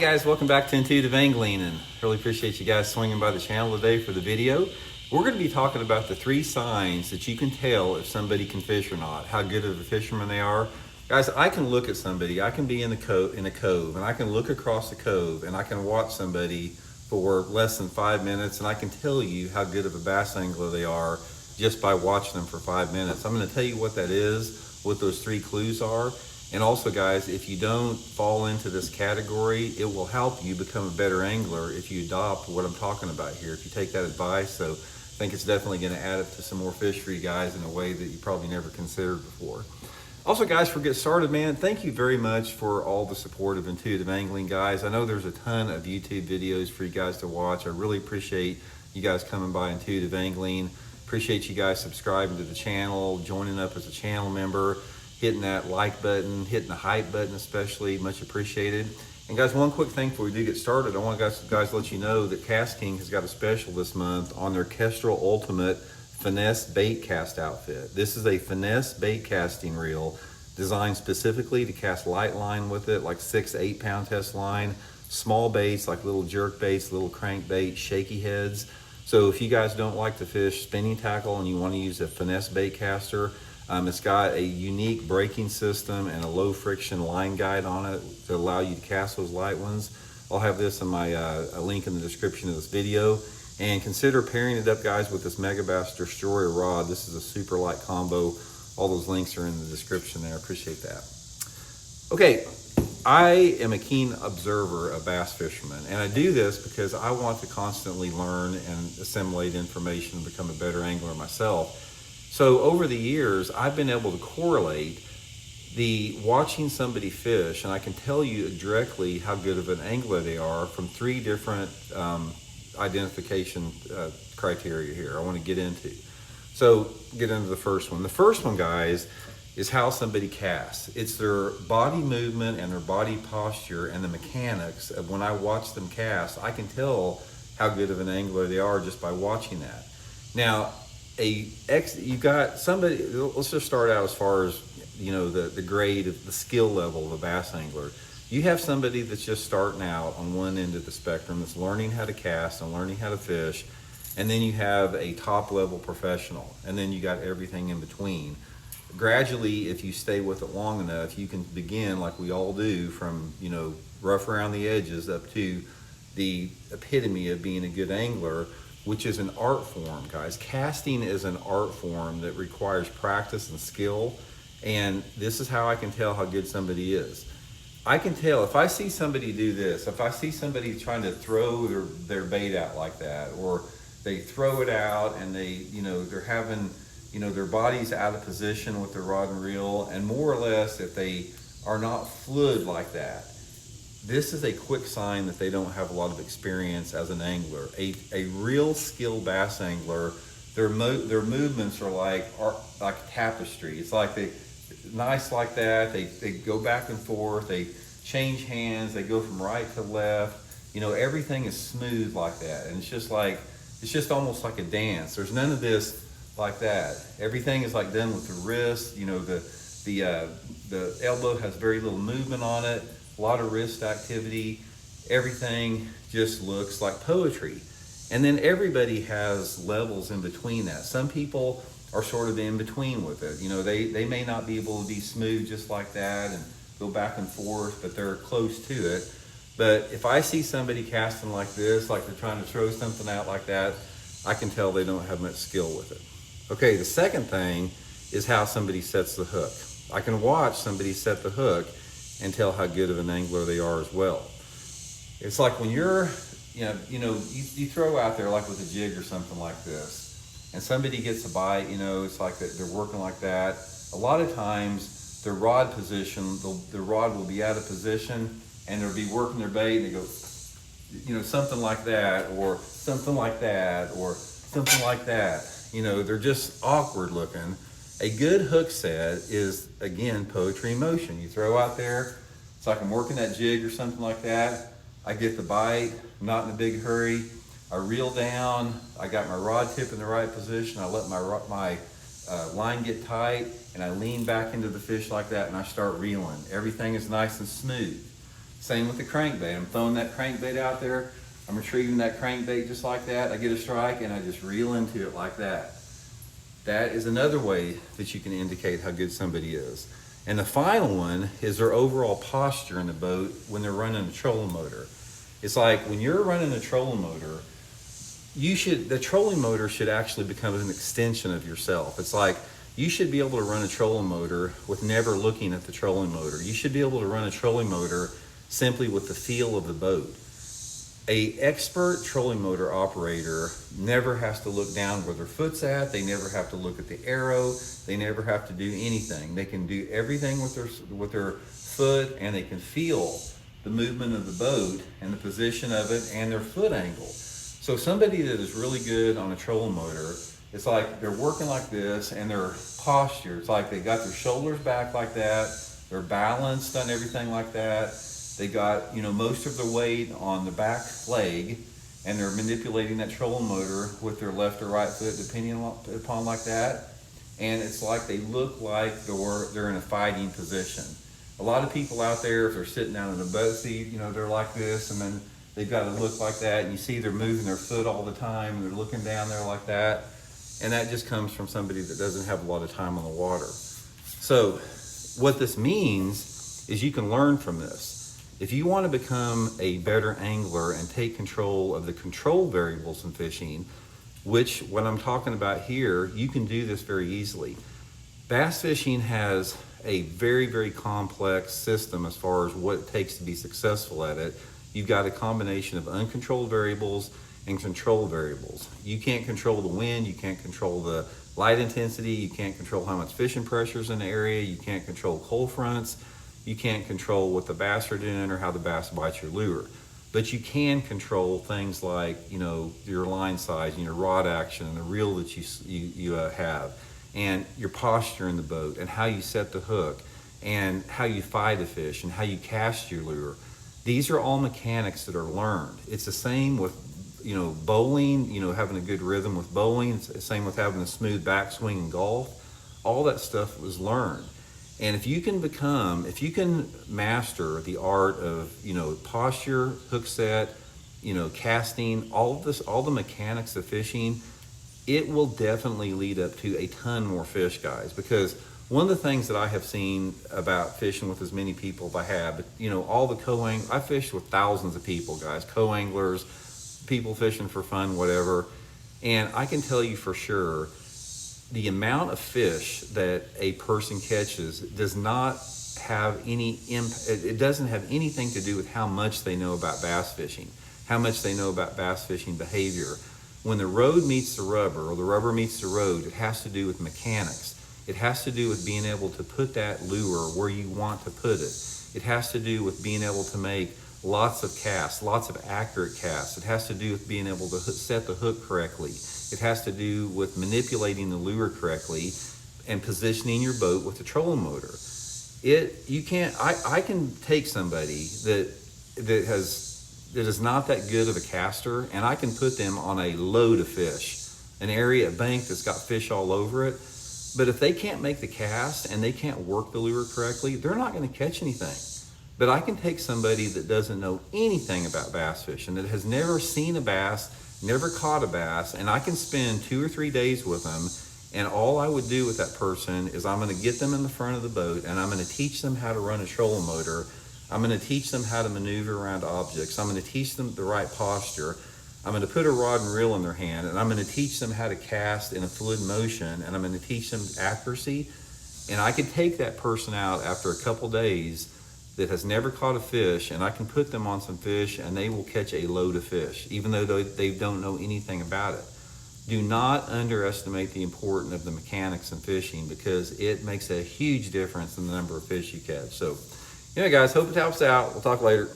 guys, welcome back to Intuitive Angling, and really appreciate you guys swinging by the channel today for the video. We're going to be talking about the 3 signs that you can tell if somebody can fish or not, how good of a fisherman they are. Guys, I can look at somebody, I can be in a cove, and I can look across the cove, and I can watch somebody for less than 5 minutes, and I can tell you how good of a bass angler they are just by watching them for 5 minutes. I'm going to tell you what that is, what those 3 clues are. And also, guys, if you don't fall into this category, it will help you become a better angler if you adopt what I'm talking about here, if you take that advice. So I think it's definitely going to add up to some more fish for you guys in a way that you probably never considered before. Also, guys, for get started, man, thank you very much for all the support of Intuitive Angling, guys. I know there's a ton of YouTube videos for you guys to watch. I really appreciate you guys coming by Intuitive Angling. Appreciate you guys subscribing to the channel, joining up as a channel member, hitting that like button, hitting the hype button especially, much appreciated. And guys, one quick thing before we do get started, I want guys to let you know that Cast King has got a special this month on their Kestrel Ultimate Finesse bait cast outfit. This is a Finesse bait casting reel designed specifically to cast light line with it, like 6 to 8 pound test line, small baits like little jerk baits, little crank bait, shaky heads. So if you guys don't like to fish spinning tackle and you want to use a Finesse bait caster, it's got a unique braking system and a low friction line guide on it to allow you to cast those light ones. I'll have this in my a link in the description of this video. And consider pairing it up, guys, with this Megabass Destroyer rod. This is a super light combo. All those links are in the description there. I appreciate that. Okay, I am a keen observer of bass fishermen, and I do this because I want to constantly learn and assimilate information and become a better angler myself. So over the years, I've been able to correlate the watching somebody fish, and I can tell you directly how good of an angler they are from 3 different identification criteria here I want to get into. So get into the first one. The first one, guys, is how somebody casts. It's their body movement and their body posture and the mechanics of when I watch them cast. I can tell how good of an angler they are just by watching that. Now, you've got somebody, let's just start out as far as, you know, the grade of the skill level of a bass angler. You have somebody that's just starting out on one end of the spectrum that's learning how to cast and learning how to fish, and then you have a top level professional, and then you got everything in between. Gradually, if you stay with it long enough, you can begin, like we all do, from, you know, rough around the edges up to the epitome of being a good angler, which is an art form, guys. Casting is an art form that requires practice and skill, and this is how I can tell how good somebody is. I can tell if I see somebody do this, if I see somebody trying to throw their bait out like that, or they throw it out and they, you know, they're having, you know, their body's out of position with their rod and reel, and more or less if they are not fluid like that, this is a quick sign that they don't have a lot of experience as an angler. A real skilled bass angler, their movements are like tapestry. It's like they nice like that. They go back and forth. They change hands. They go from right to left. You know, everything is smooth like that, and it's just almost like a dance. There's none of this like that. Everything is like done with the wrist. You know, the elbow has very little movement on it. A lot of wrist activity. Everything just looks like poetry. And then everybody has levels in between that. Some people are sort of in between with it. You know, they may not be able to be smooth just like that and go back and forth, but they're close to it. But if I see somebody casting like this, like they're trying to throw something out like that, I can tell they don't have much skill with it. Okay, the second thing is how somebody sets the hook. I can watch somebody set the hook and tell how good of an angler they are as well. It's like when you're, you throw out there like with a jig or something like this, and somebody gets a bite, you know, it's like they're working like that. A lot of times their rod position, the rod will be out of position, and they'll be working their bait, and they go, you know, something like that, or something like that, or something like that. You know, they're just awkward looking. A good hook set is, again, poetry in motion. You throw out there, it's like I'm working that jig or something like that. I get the bite, I'm not in a big hurry. I reel down, I got my rod tip in the right position, I let my line get tight, and I lean back into the fish like that, and I start reeling. Everything is nice and smooth. Same with the crankbait. I'm throwing that crankbait out there. I'm retrieving that crankbait just like that. I get a strike and I just reel into it like that. That is another way that you can indicate how good somebody is. And the final one is their overall posture in the boat when they're running a trolling motor. It's like when you're running a trolling motor, the trolling motor should actually become an extension of yourself. It's like you should be able to run a trolling motor with never looking at the trolling motor. You should be able to run a trolling motor simply with the feel of the boat. A expert trolling motor operator never has to look down where their foot's at. They never have to look at the arrow. They never have to do anything. They can do everything with their foot, and they can feel the movement of the boat and the position of it and their foot angle. So somebody that is really good on a trolling motor, it's like they're working like this, and their posture, it's like they got their shoulders back like that. They're balanced on everything like that. They got, most of their weight on the back leg, and they're manipulating that trolling motor with their left or right foot, depending upon like that. And it's like they look like they're in a fighting position. A lot of people out there, if they're sitting down in a boat seat, they're like this, and then they've got to look like that, and you see they're moving their foot all the time, and they're looking down there like that. And that just comes from somebody that doesn't have a lot of time on the water. So what this means is you can learn from this. If you want to become a better angler and take control of the control variables in fishing, which what I'm talking about here, you can do this very easily. Bass fishing has a very, very complex system as far as what it takes to be successful at it. You've got a combination of uncontrolled variables and control variables. You can't control the wind, you can't control the light intensity, you can't control how much fishing pressure is in the area, you can't control cold fronts, you can't control what the bass are doing or how the bass bites your lure. But you can control things like, your line size and your rod action and the reel that you have, and your posture in the boat, and how you set the hook, and how you fight a fish, and how you cast your lure. These are all mechanics that are learned. It's the same with bowling, having a good rhythm with bowling. It's the same with having a smooth backswing in golf. All that stuff was learned. And if you can master the art of, posture, hook set, casting, all the mechanics of fishing, it will definitely lead up to a ton more fish, guys. Because one of the things that I have seen about fishing with as many people as I have, all the I fished with thousands of people, guys, co-anglers, people fishing for fun, whatever. And I can tell you for sure, the amount of fish that a person catches does not have any it doesn't have anything to do with how much they know about bass fishing, how much they know about bass fishing behavior. When the road meets the rubber, or the rubber meets the road, it has to do with mechanics. It has to do with being able to put that lure where you want to put it. It has to do with being able to make lots of casts, lots of accurate casts. It has to do with being able to set the hook correctly. It has to do with manipulating the lure correctly and positioning your boat with the trolling motor. I can take somebody that is not that good of a caster, and I can put them on a load of fish, an area, a bank that's got fish all over it. But if they can't make the cast and they can't work the lure correctly, they're not going to catch anything. But I can take somebody that doesn't know anything about bass fishing, that has never seen a bass, never caught a bass, and I can spend 2 or 3 days with them, and all I would do with that person is I'm going to get them in the front of the boat, and I'm going to teach them how to run a trolling motor. I'm going to teach them how to maneuver around objects. I'm going to teach them the right posture. I'm going to put a rod and reel in their hand, and I'm going to teach them how to cast in a fluid motion, and I'm going to teach them accuracy. And I could take that person out after a couple days that has never caught a fish, and I can put them on some fish, and they will catch a load of fish, even though they don't know anything about it. Do not underestimate the importance of the mechanics in fishing, because it makes a huge difference in the number of fish you catch. So, guys, hope it helps out. We'll talk later.